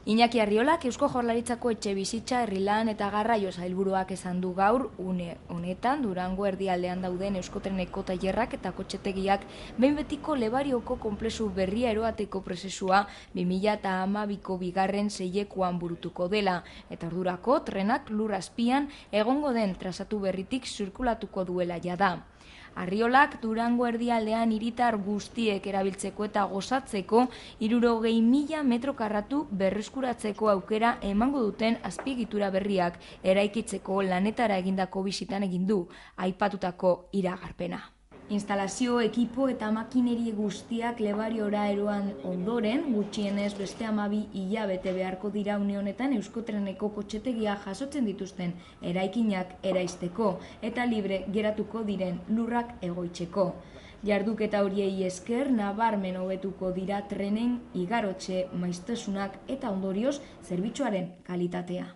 Iñaki Arriolak Eusko Jaurlaritzako Etxebizitza, Herrilan eta Garraio sailburuak esan du gaur une honetan Durango erdialdean dauden Euskotreneko tailerrak eta kotxetegiak behin betiko Lebarioko konplexu berria eroateko prozesua 2012ko bigarren seilekuan burutuko dela eta ordurako trenak lur azpian egongo den trazatu berritik zirkulatuko duela jada. Arriolak Durango erdialdean hiritar guztiek erabiltzeko eta gozatzeko 60.000 metro karratu berreskuratzeko aukera emango duten azpiegitura berriak eraikitzeko lanetara egindako bisitan egin du aipatutako iragarpena. Instalazio, ekipo eta makineri guztiak Lebariora eroan ondoren, gutxienez beste 12 hilabete beharko dira une honetan Euskotreneko kotxetegia jasotzen dituzten eraikinak eraisteko eta libre geratuko diren lurrak egoitzeko. Jarduketa horiei esker nabarmen hobetuko dira trenen igarotze maiztasunak eta ondorioz zerbitzuaren kalitatea.